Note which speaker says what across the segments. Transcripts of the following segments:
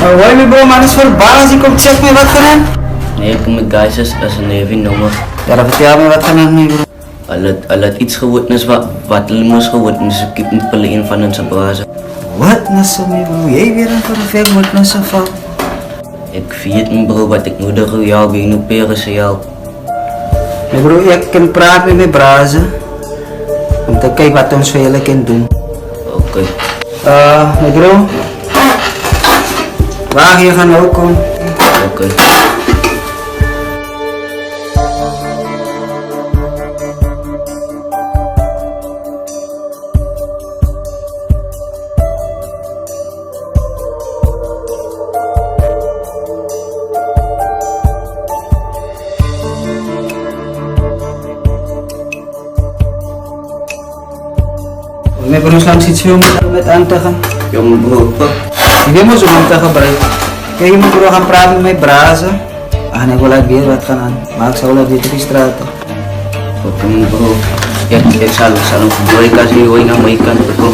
Speaker 1: Hoor me bro, man is verbaasd. Ik kom check me wat gaan.
Speaker 2: Nee, ik kom met guys als een even nummer.
Speaker 1: Ja, dan vertel me wat gaan me bro.
Speaker 2: Al het iets gewitness wat hulle moes gewitness, ek het met hulle een van ons brazen.
Speaker 1: Wat na so me bro? Jy weer een perfect moet na so val.
Speaker 2: Ik weet niet bro, wat ik nodig heb jou, ben je peren ze jou.
Speaker 1: Me bro, ek kan praat met my brazen. Om te kijken wat ons vir julle kan doen.
Speaker 2: Oké.
Speaker 1: Me bro. Waar je gaan ook komen.
Speaker 2: Oké.
Speaker 1: Me bro, lang iets veel met aan te gaan.
Speaker 2: Jong bro,
Speaker 1: Hindi mo sumunta ka, bro. Kaya mo bro gaan praten met mijn brazen. Ik wil weer wat gaan aan. Maar ik zou wel dit op straat.
Speaker 2: oké bro. Ik zal nog doi kasi hoy na may kan bro.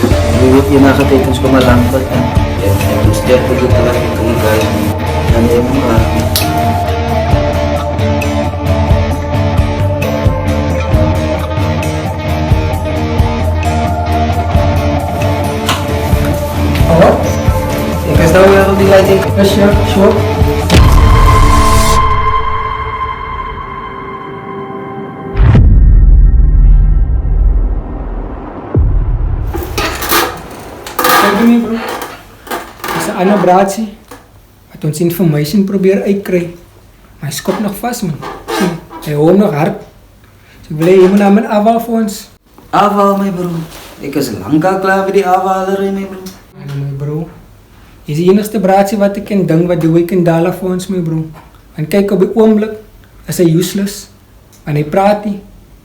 Speaker 1: Je nakatekens ko malangkot.
Speaker 2: Ik moet sterk bedoel talaga kung guys.
Speaker 1: Dan yun mo Ikas daw yung ako dilating. Sure.
Speaker 3: Kijk me bro. Is een ander braadje. Wat ons information probeer uitkrijgen. Maar hij skopt nog vast man. Zie, hij houdt nog hard. Dus ik wil je moet naar mijn afval voor ons.
Speaker 1: Afval, my bro. Ik is lang al klaar met die afvaler, my bro.
Speaker 3: En my bro. Is die enigste braadje wat ik kan doen wat de week kan dalen voor ons, my bro. En kijk op het ogenblik is hij useless. En hij praat niet.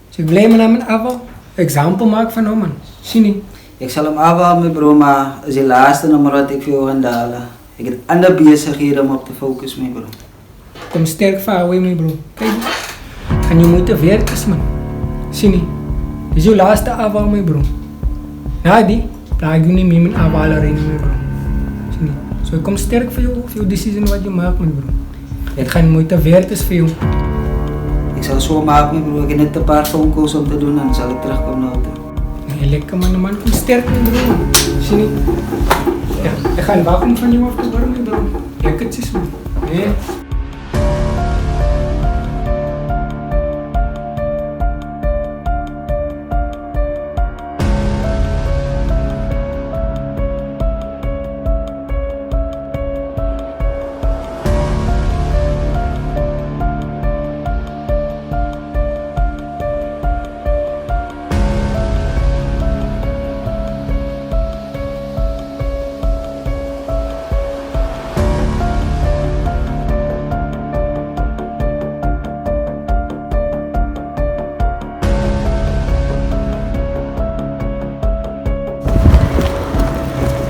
Speaker 3: Dus ik wil je naar mijn afval. Example maken van hem man. Zie niet.
Speaker 1: Ik zal hem afhalen, my bro, maar is die laatste nummer wat ik voor jou gaan dalen. Ik heb andere bezigheden om op te focussen, my bro.
Speaker 3: Kom sterk van away, my bro. Kijk, gaan je moeite werken, man. Zie niet. Dit is jouw laatste afval, my bro. Na die, plaag je niet meer mijn afval erin, my bro. Zie niet. Zo, ik kom sterk voor jou decision wat je maakt, my bro. Het gaat moeite werken voor jou.
Speaker 1: Ik zal zo maken, my bro. Ik heb net een paar phone calls om te doen en dan zal ik terugkomen naar auto.
Speaker 3: Nee, lekker man, kom sterk, my bro. Zie niet. Ja, ik ga een wapen van jou af te worden, my bro. Lekkertjes, man. Nee.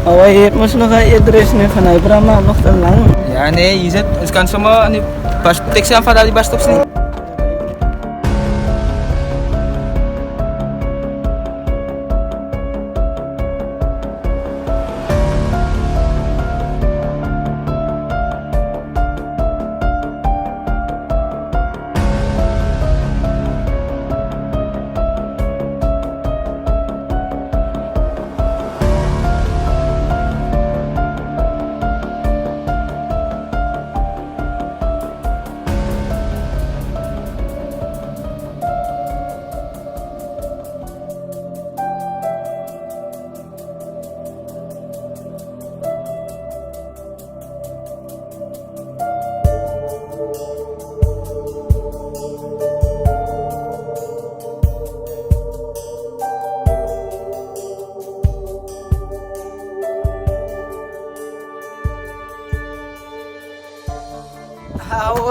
Speaker 4: Oh, je hebt ons nog een adres nu van Abraham, maar nog te lang.
Speaker 5: Ja, nee, je zit. Het kan zomaar aan die tekst aan van die basstops niet.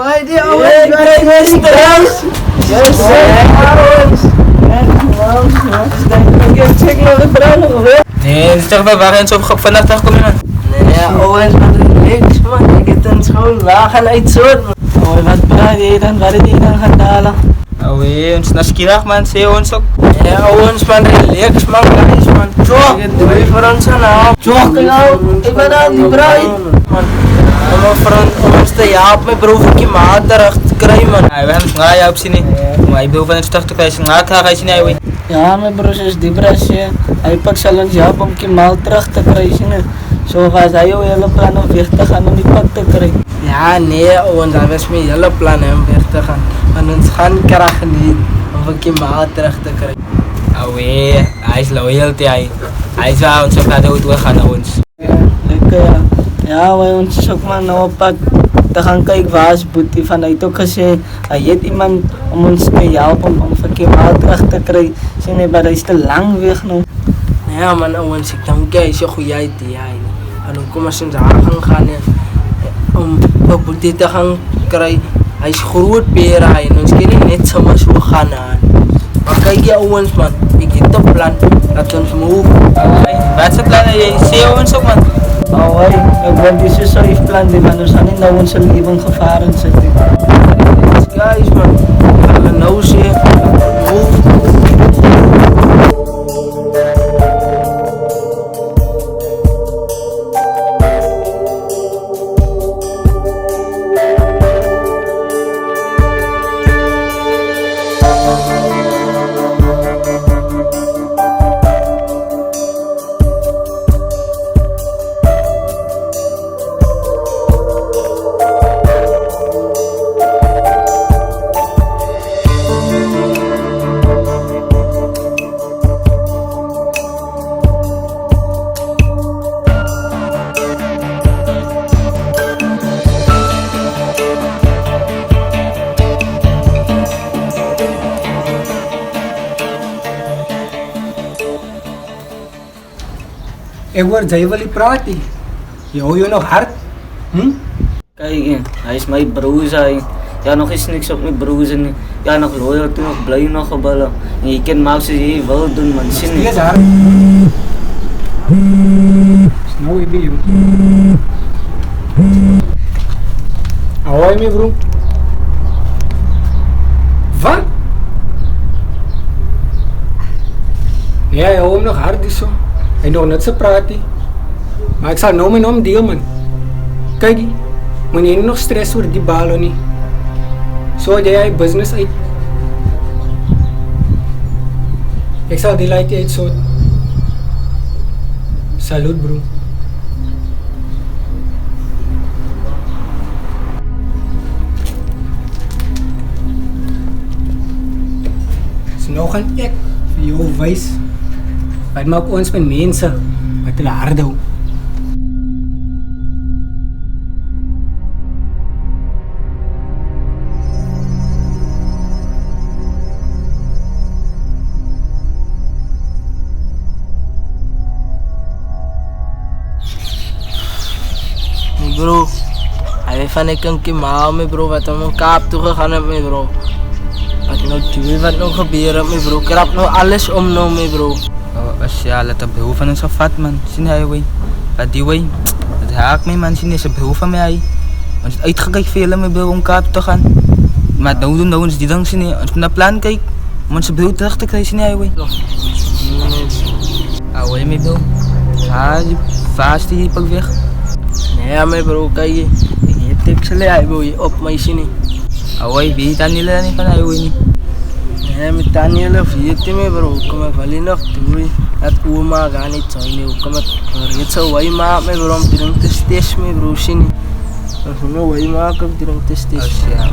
Speaker 4: Why die ouwe? Yes, check nog de vrouw.
Speaker 5: Nee, het is toch wel waar eens op vandaag terugkomen man.
Speaker 4: Nee, Owens, wat niks man. Ik heb een school laag en uit soort man. Oh, wat praat je dan? Waar is die dan gaan dalen?
Speaker 5: Oh, ons naskirig man, zie ons ook.
Speaker 4: Ja, Owens man, relax man, guys man. Chok, doe je voor ons aan. Chok, ik ben aan die bruid. Man. Om mijn vriend, om ons te helpen, mijn bro, voor die maat terug te krijgen, man.
Speaker 5: Ay, we hebben nga ya sini. May bill van het te krijgen. Nga kaya sini ay, wey.
Speaker 4: Ja, mijn bro is depressie. Hij pakt zelf ons helpen om die maat terug te krijgen. Zo gaat hij jouw hele plan om weg te gaan om die pak te krijgen. Ja, nee, ons dat was mijn hele plan om weg te gaan. En ons gaan krijgen niet om die maat terug te krijgen.
Speaker 5: Awe, ay is loyalty ay. Ay is wel ons op dat we gaan naar ons.
Speaker 4: Ja, wij ons ook maar nou op pad te gaan kijken waar is Boetie vanuit ook gezegd. Hij heeft iemand om ons te helpen om verkeer maat terug te krijgen. Zeg nee, maar hij is te lang weg nu. Ja man, ons ik denk hij is een goede idee. En dan komen ze aan gaan om Boetie te gaan krijgen. Hij is groot peren en ons kunnen net zomaar zo gaan aan. Maar kijk je ons man, ik heb een plan. Laat ons move.
Speaker 5: Wat is het plan? Je ziet ons ook, man.
Speaker 4: Oh, ik ben dus zo heeft plan die man, dus aan in onze leven gevaren zitten. Guys man, we gaan nou zien. Move.
Speaker 3: Ik word zijwel praten. Je hoort je nog hard.
Speaker 4: Kijk, hij is mijn broer, hij. Ja, nog is niks op mijn broer. Ja, nog loyal toe, nog blij nog geballen. En je kan maken zoals je wil doen, man. Zin
Speaker 3: Stil
Speaker 4: niet.
Speaker 3: hard. Snel je bij Ahoy me bro. Wat? Nee, hij houdt hem nog hard is zo. Hij nog net zo praten. Maar ik zal nou mijn naam deel man. Kijk, wanneer nog stress wordt die balen niet. Zo deed hij business uit. Ik zal die light uit zo. Salut bro. So nou gaan ek vir jou wys wat maak ons met mense wat hulle hard hou.
Speaker 4: Bro, hij weet van ik een keer maal me bro, wat om een kaap toegegaan heb me bro. Wat nou duur, wat nou gebeurt me bro, ik rap nou alles om nou me bro.
Speaker 5: Oh, als je laat op behoefte van ons gevat, man. Zien hij, wey. Wat die, wey. Dat haak me, man. Zien is een behoefte van mij. Ons het uitgekijkt veel met behoefte om kaap te gaan. Maar nou doen ons die dan zien. Ons naar plan kijken. Om onze behoefte terug te krijgen, zien hij, wey. Ah, wey, me bro. Ah, die vast die pak weg.
Speaker 4: Nee, me bro, kijk je. Ik heb tekstje hij wil je op mij zien.
Speaker 5: Ah, wey, wie dan niet van hij, wey, niet.
Speaker 4: Nee, met Daniel weet je me bro, kom ik wel nog toe. Dat oma gaan niet zijn, kom ik het zo wij maken me bro, om drink te steeds me bro, zien. Dat nou wij maken om drink te steeds.
Speaker 5: Als ja.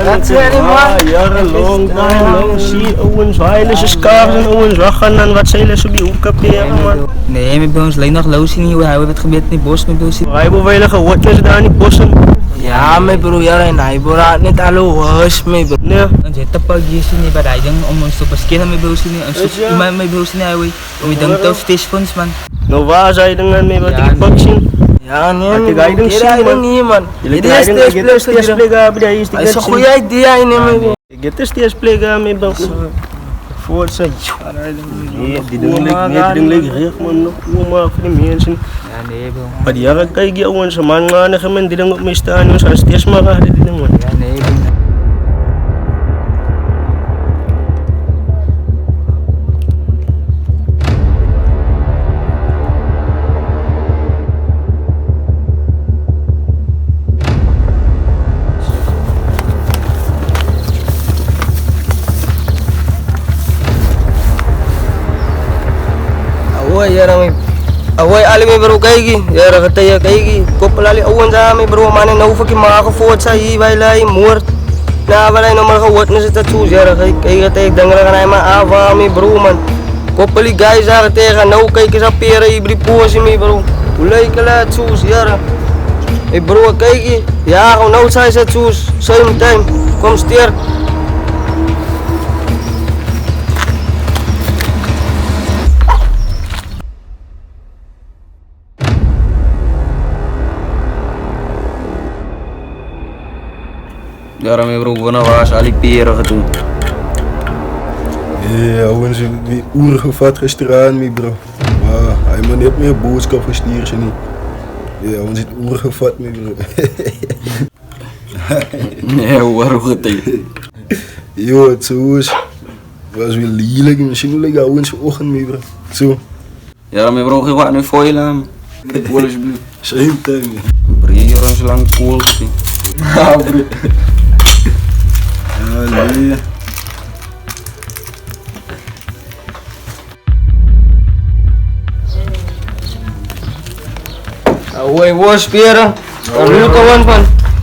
Speaker 4: That's it, man.
Speaker 6: Jarenlang, lang zie Owens wijlen zijn skaars en Owens weggaan en wat zij op die hoek kaperen, man.
Speaker 5: Nee, met bij ons alleen nog loos in hier. Hij wat gebeurt in die bos met ons.
Speaker 6: Wij hebben veilige hotjes daar in die bossen.
Speaker 4: Ja, me bro, ja, en hij boraat niet alle huis me bro.
Speaker 6: Nee.
Speaker 5: Ons het op hier sini bij rijden om ons te beschermen met boos sini. Ons iemand met boos sini hij. Om je dan toch steeds funds man.
Speaker 6: Nou waar zij dengan mee wat ik pak zien?
Speaker 4: Ja, nee,
Speaker 6: Wat
Speaker 4: me
Speaker 6: ik
Speaker 4: bro,
Speaker 6: eigenlijk zie,
Speaker 4: kira
Speaker 6: man.
Speaker 4: niet man.
Speaker 6: Jullie
Speaker 4: Dit is
Speaker 6: krijgen
Speaker 4: steeds
Speaker 6: steeds
Speaker 4: plus
Speaker 6: plekken bij die is
Speaker 4: Hij is een goede idee, hij neemt me.
Speaker 6: Kita steeds play kami bang. Forza. Nee, die doen like recht man. Maar voor de mensen.
Speaker 5: Ja, nee bro.
Speaker 6: Maar die jaren kijk je ons man gaan en gemen die dan op mij staan. Ons gaan steeds maar gaan die dingen man.
Speaker 5: Ja, nee bro.
Speaker 7: Awai yara mi awai ali mi bro kaigi yara kataya kaigi kopalali awan sa mi bro mane na ufa ki makaka-forward sa ibailay moor na balay no mal ka witness ta choose yara kai kataya dangala ka na ma ava mi bro man kopali guys sa kataya ka na kai ka sa pera ibri po si mi bro ulay kala choose yara bro kaigi ya ako na usay sa choose same time kom steer.
Speaker 2: Jara me bro, wanneer was al die peren getoen?
Speaker 8: Ja, ons heeft die oer gevat gisteraan mee bro. Maar hij moet niet meer boodschap gestuurd niet. Ja, ons heeft oer gevat mee bro.
Speaker 2: Nee, waarom goed hè?
Speaker 8: Yo, het zo is. Was weer lelijk, misschien wil ik ons ochtend mee bro. Zo.
Speaker 2: Jara me bro, wat nu voor je laam? Alsjeblieft.
Speaker 8: Same time.
Speaker 2: Bro, hier ons lang cool zien.
Speaker 8: Ja bro. Ja, nee.
Speaker 7: Away was pera. Ano ka wan pan?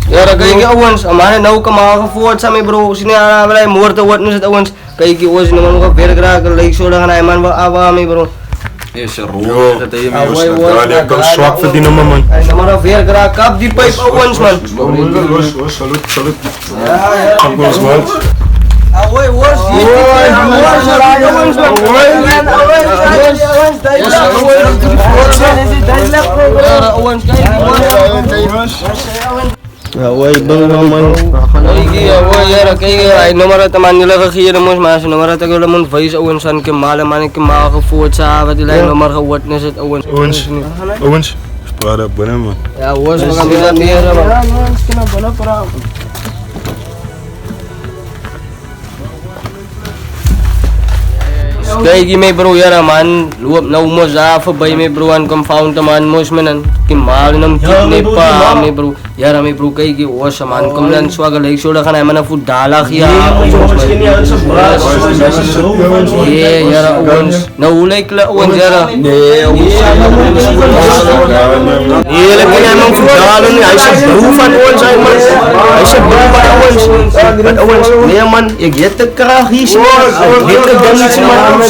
Speaker 7: Yara kay ki awans amane nau ka makaka-forward sa mi bro sinara balay moor ta wat nus awans kay ki was naman ka pergra ka like so lang na man ba ava mi bro.
Speaker 2: Is er
Speaker 8: Yo,
Speaker 2: dat je
Speaker 7: Away
Speaker 2: me
Speaker 7: was
Speaker 6: Ja, die kan zwak verdienen man.
Speaker 7: Ay namara pergra kap di pipe awans man.
Speaker 8: Los, salut, salut.
Speaker 7: Ja.
Speaker 8: Kom ons man.
Speaker 7: Away was awans
Speaker 6: Away bang man.
Speaker 7: away yara kay ay namara taman nila ka khiya mo mas namara ta gula mon voice awansan ke malaman ke makaka-forward sa ava dilay namara ka witness at awans.
Speaker 8: Ons. Spraak binnen man.
Speaker 7: Ja was maganda pera man. Kay gi may bro yara man luwap na umos bay may bro an compound man mos manan kimal nam kitne pa may bro yara may bro kay gi was man kom lan swaga like soda kana man food dala khiya ye yara ons na ulay kla ons yara ye lagi na mang food dala ni ay sa brufan ons ay man ay sa brufan ons ne man igyet ka hisi igyet ka ganit si man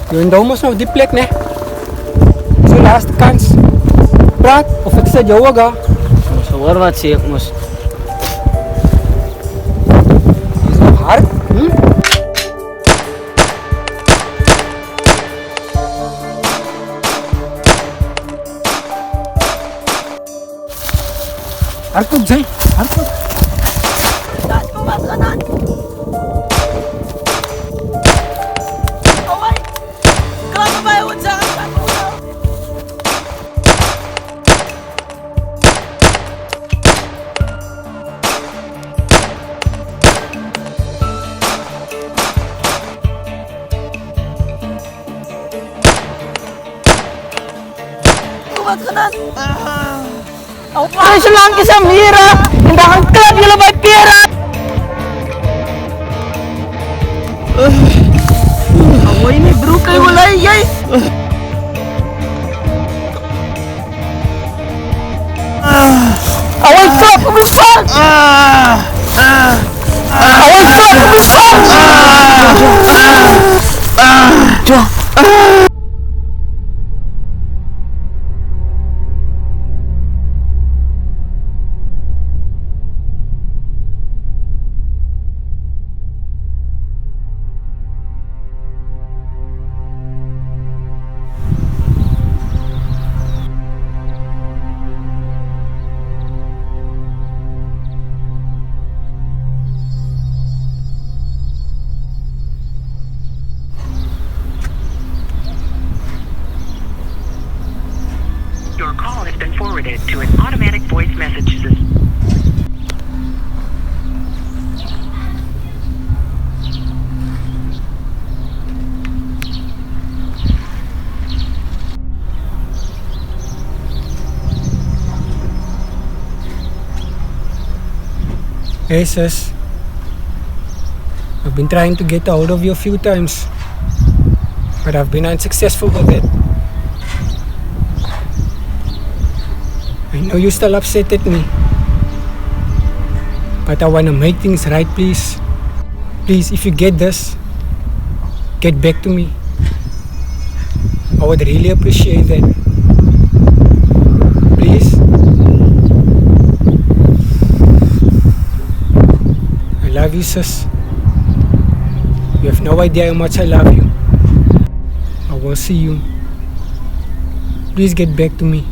Speaker 3: Yun daw mas nou die plek, ne? Is je laatste kans. Praat, of ik zeg jou ook,
Speaker 4: Zo hoor wat zie ik moest.
Speaker 3: is nog hard. Hardop zijn, hardop.
Speaker 4: wat gedaan? Ay, lang ka sa mira! Hindi kang club, yun lang may pera! Away ni bro, kayo wala yay! Away ka, pumisang! Away ka, pumisang!
Speaker 9: Your call has been forwarded to an automatic voice message system.
Speaker 3: Hey sis, I've been trying to get a hold of you a few times, but I've been unsuccessful with it. I know you're still upset at me, but I wanna make things right, please. Please, if you get this, get back to me. I would really appreciate that. Please. I love you, sis. You have no idea how much I love you. I will see you. Please get back to me.